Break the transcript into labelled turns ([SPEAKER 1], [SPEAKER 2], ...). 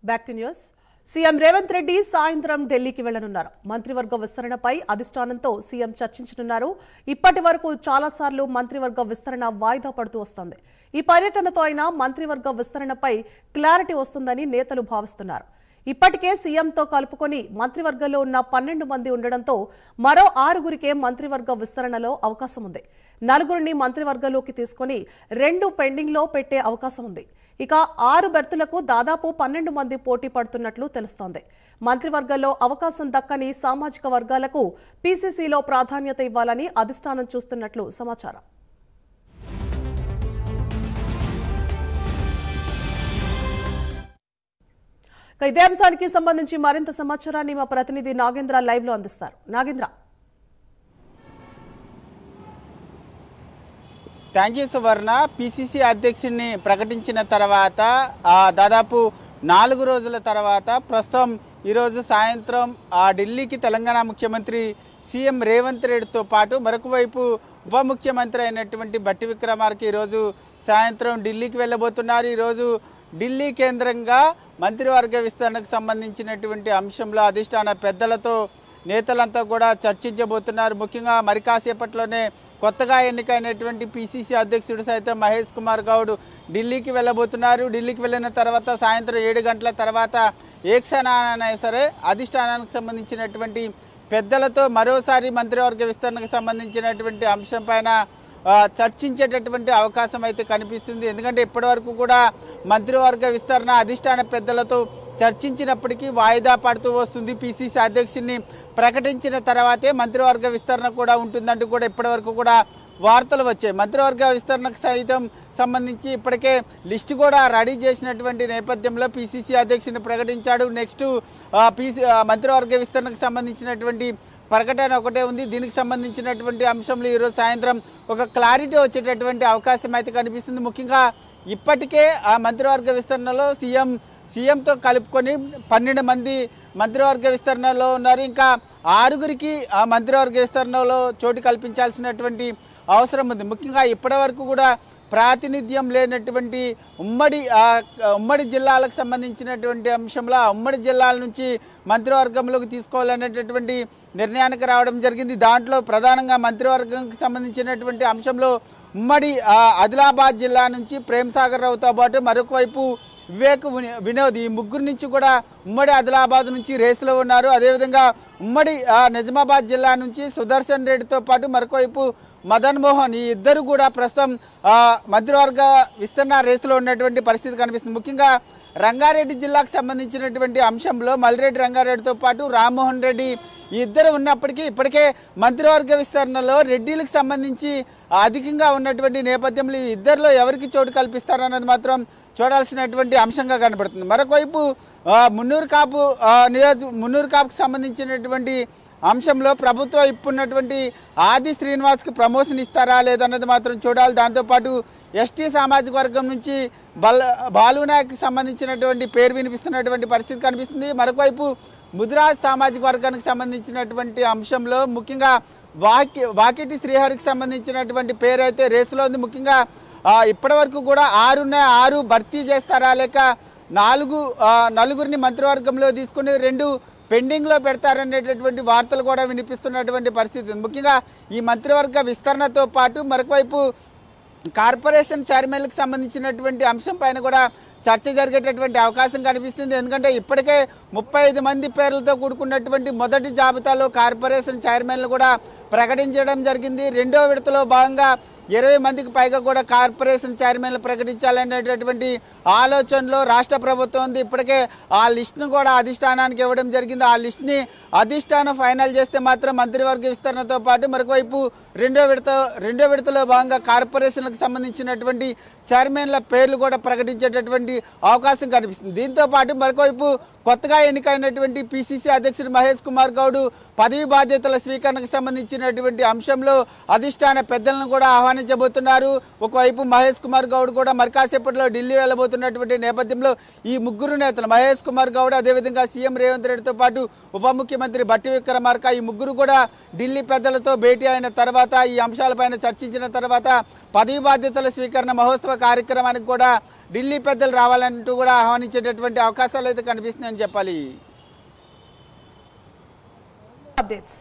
[SPEAKER 1] Back to news. CM Revanth Reddy సాయంత్రం ఢిల్లీకి వెళ్లనున్నారు. మంత్రివర్గ విస్తరణపై అధిష్టానంతో సీఎం చర్చించనున్నారు. ఇప్పటి వరకు చాలాసార్లు మంత్రివర్గ విస్తరణ వాయిదా పడుతూ వస్తోంది. ఈ పర్యటనతో అయినా మంత్రివర్గ విస్తరణపై క్లారిటీ వస్తుందని నేతలు భావిస్తున్నారు. ఇప్పటికే సీఎంతో కలుపుకొని మంత్రివర్గంలో ఉన్న 12 మంది ఉండడంతో మరో 6గురికే మంత్రివర్గ విస్తరణలో అవకాశం ఉంది. 4గురిని మంత్రివర్గంలోకి తీసుకుని 2 పెండింగ్లో పెట్టే అవకాశం ఉంది. ఇక 6 బెర్తులకు దాదాపు 12 మంది పోటీ పడుతున్నట్లు తెలుస్తోంది. మంత్రివర్గంలో అవకాశం దక్కని సామాజిక వర్గాలకు పీసీసీలో ప్రాధాన్యత ఇవ్వాలని అధిష్టానం చూస్తున్నట్లు సమాచారం. ఇదే అంశానికి సంబంధించి మరింత సమాచారాన్ని మా ప్రతినిధి నాగేంద్ర లైవ్ లో అందిస్తారు. Nagendra.
[SPEAKER 2] Thank you Suvarna. PCC అధ్యక్షుడిని ప్రకటించిన తర్వాత దాదాపు 4 రోజుల తర్వాత ప్రస్తుతం ఈరోజు సాయంత్రం ఢిల్లీకి తెలంగాణ ముఖ్యమంత్రి సీఎం రేవంత్ రెడ్డితో పాటు మరొక వైపు ఉప ముఖ్యమంత్రి అయినటువంటి బట్టి విక్రమార్క ఈరోజు సాయంత్రం ఢిల్లీకి వెళ్ళబోతున్నారు. ఈరోజు ఢిల్లీ కేంద్రంగా మంత్రివర్గ విస్తరణకు సంబంధించినటువంటి అంశంలో అధిష్టాన పెద్దలతో నేతలంతా కూడా చర్చించబోతున్నారు. ముఖ్యంగా మరి కాసేపట్లోనే కొత్తగా ఎన్నికైనటువంటి పిసిసి అధ్యక్షుడు సైతం మహేష్ కుమార్ గౌడ్ ఢిల్లీకి వెళ్ళబోతున్నారు. ఢిల్లీకి వెళ్ళిన తర్వాత సాయంత్రం 7 గంటల తర్వాత ఏ క్షణానైనా సరే అధిష్టానానికి సంబంధించినటువంటి పెద్దలతో మరోసారి మంత్రివర్గ విస్తరణకు సంబంధించినటువంటి అంశం పైన చర్చించేటటువంటి అవకాశం అయితే కనిపిస్తుంది. ఎందుకంటే ఇప్పటివరకు కూడా మంత్రివర్గ విస్తరణ అధిష్టాన పెద్దలతో చర్చించినప్పటికీ వాయిదా పడుతూ వస్తుంది. పిసిసి అధ్యక్షుడిని ప్రకటించిన తర్వాతే మంత్రివర్గ విస్తరణ కూడా ఉంటుందంటూ కూడా ఇప్పటివరకు కూడా వార్తలు వచ్చాయి. మంత్రివర్గ విస్తరణకు సైతం సంబంధించి ఇప్పటికే లిస్టు కూడా రెడీ చేసినటువంటి నేపథ్యంలో పిసిసి అధ్యక్షుడిని ప్రకటించాడు. నెక్స్ట్ మంత్రివర్గ విస్తరణకు సంబంధించినటువంటి ప్రకటన ఒకటే ఉంది. దీనికి సంబంధించినటువంటి అంశంలో ఈరోజు సాయంత్రం ఒక క్లారిటీ వచ్చేటటువంటి అవకాశం అయితే కనిపిస్తుంది. ముఖ్యంగా ఇప్పటికే ఆ మంత్రివర్గ విస్తరణలో సీఎంతో కలుపుకొని 12 మంది మంత్రివర్గ విస్తరణలో ఉన్నారు. ఇంకా 6గురికి ఆ మంత్రివర్గ విస్తరణలో చోటు కల్పించాల్సినటువంటి అవసరం ఉంది. ముఖ్యంగా ఇప్పటి వరకు కూడా ప్రాతినిధ్యం లేనటువంటి ఉమ్మడి జిల్లాలకు సంబంధించినటువంటి అంశంలో ఆ ఉమ్మడి జిల్లాల నుంచి మంత్రివర్గంలోకి తీసుకోవాలనేటటువంటి నిర్ణయానికి రావడం జరిగింది. దాంట్లో ప్రధానంగా మంత్రివర్గంకి సంబంధించినటువంటి అంశంలో ఉమ్మడి ఆదిలాబాద్ జిల్లా నుంచి ప్రేమ్ సాగర్ రావుతో పాటు మరొక వైపు వివేక్ వినోద్ ఈ 3 నుంచి కూడా ఉమ్మడి ఆదిలాబాద్ నుంచి రేసులో ఉన్నారు. అదేవిధంగా ఉమ్మడి నిజామాబాద్ జిల్లా నుంచి సుదర్శన్ రెడ్డితో పాటు మరొక వైపు మదన్ మోహన్ ఈ 2 కూడా ప్రస్తుతం మంత్రివర్గ విస్తరణ రేసులో ఉన్నటువంటి పరిస్థితి కనిపిస్తుంది. ముఖ్యంగా రంగారెడ్డి జిల్లాకు సంబంధించినటువంటి అంశంలో మల్లిరెడ్డి రంగారెడ్డితో పాటు రామ్మోహన్ రెడ్డి ఈ 2 ఉన్నప్పటికీ ఇప్పటికే మంత్రివర్గ విస్తరణలో రెడ్డిలకు సంబంధించి అధికంగా ఉన్నటువంటి నేపథ్యంలో ఈ 2లో ఎవరికి చోటు కల్పిస్తారన్నది మాత్రం చూడాల్సినటువంటి అంశంగా కనబడుతుంది. మరొకవైపు మున్నూరు కాపుకు సంబంధించినటువంటి అంశంలో ప్రభుత్వం ఇప్పున్నటువంటి ఆది శ్రీనివాస్కి ప్రమోషన్ ఇస్తారా లేదన్నది మాత్రం చూడాలి. దాంతోపాటు ఎస్టీ సామాజిక వర్గం నుంచి బాలునాయక్కి సంబంధించినటువంటి పేరు వినిపిస్తున్నటువంటి పరిస్థితి కనిపిస్తుంది. మరొకవైపు ముదిరాజ్ సామాజిక వర్గానికి సంబంధించినటువంటి అంశంలో ముఖ్యంగా వాకిటి శ్రీహరికి సంబంధించినటువంటి పేరు అయితే రేసులో ఉంది. ముఖ్యంగా ఇప్పటి వరకు కూడా 6 భర్తీ చేస్తారా లేక 4గురిని మంత్రివర్గంలో తీసుకుని 2 పెండింగ్లో పెడతారనేటటువంటి వార్తలు కూడా వినిపిస్తున్నటువంటి పరిస్థితి. ముఖ్యంగా ఈ మంత్రివర్గ విస్తరణతో పాటు మరొకవైపు కార్పొరేషన్ చైర్మన్లకు సంబంధించినటువంటి అంశం పైన కూడా చర్చ జరిగేటటువంటి అవకాశం కనిపిస్తుంది. ఎందుకంటే ఇప్పటికే 35 మంది పేర్లతో కూడుకున్నటువంటి మొదటి జాబితాలో కార్పొరేషన్ చైర్మన్లు కూడా ప్రకటించడం జరిగింది. 2వ విడతలో భాగంగా 20 మందికి పైగా కూడా కార్పొరేషన్ చైర్మన్లు ప్రకటించాలనేటటువంటి ఆలోచనలో రాష్ట్ర ప్రభుత్వం ఉంది. ఇప్పటికే ఆ లిస్టును కూడా అధిష్టానానికి ఇవ్వడం జరిగింది. ఆ లిస్టుని అధిష్టానం ఫైనల్ చేస్తే మాత్రం మంత్రివర్గ విస్తరణతో పాటు మరొకవైపు రెండో విడతలో భాగంగా కార్పొరేషన్లకు సంబంధించినటువంటి చైర్మన్ల పేర్లు కూడా ప్రకటించేటటువంటి అవకాశం కనిపిస్తుంది. దీంతో పాటు మరొకవైపు కొత్తగా ఎన్నికైనటువంటి పిసిసి అధ్యక్షుడు మహేష్ కుమార్ గౌడ్ పదవి బాధ్యతల స్వీకరణకు సంబంధించిన సంబంధించినటువంటి అంశంలో అధిష్టాన పెద్దలను కూడా ఆహ్వానించబోతున్నారు. ఒకవైపు మహేష్ కుమార్ గౌడ్ కూడా మరి కాసేపట్లో ఢిల్లీ వెళ్ళబోతున్నటువంటి నేపథ్యంలో ఈ ముగ్గురు నేతలు మహేష్ కుమార్ గౌడ్, అదేవిధంగా సీఎం రేవంత్ రెడ్డితో పాటు ఉప ముఖ్యమంత్రి బట్టి విక్రమార్క ఈ ముగ్గురు కూడా ఢిల్లీ పెద్దలతో భేటీ అయిన తర్వాత ఈ అంశాలపైన చర్చించిన తర్వాత పదవి బాధ్యతల స్వీకరణ మహోత్సవ కార్యక్రమానికి కూడా ఢిల్లీ పెద్దలు రావాలంటూ కూడా ఆహ్వానించేటటువంటి అవకాశాలు అయితే కనిపిస్తున్నాయని చెప్పాలి.
[SPEAKER 1] అప్డేట్స్.